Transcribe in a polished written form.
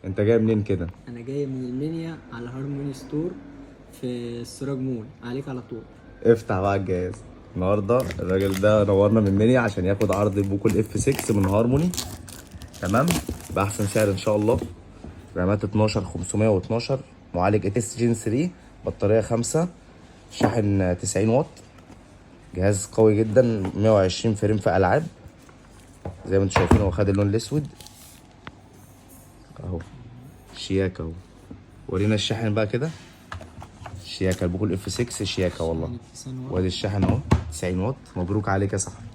انت جاي منين كده؟ انا جاي من المنيا على هارموني ستور في السراج مول، عليك على طول. افتح بقى الجهاز. النهارده الراجل ده نورنا من منيا عشان ياخد عرض بوكو الاف 6 من هارموني، تمام، باحسن سعر ان شاء الله. رامات 12 512، معالج اتس جين 3، بطاريه 5، شاحن 90 واط، جهاز قوي جدا، 120 فريم في العاب زي ما انتم شايفين. هو خد اللون الاسود اهو، شياكه اهو. ورينا الشاحن بقى كده، شياكه البوكو الاف 6 شياكه والله. يعني 90 واط. وادي الشاحن اهو 90 واط. مبروك عليك يا صاحبي.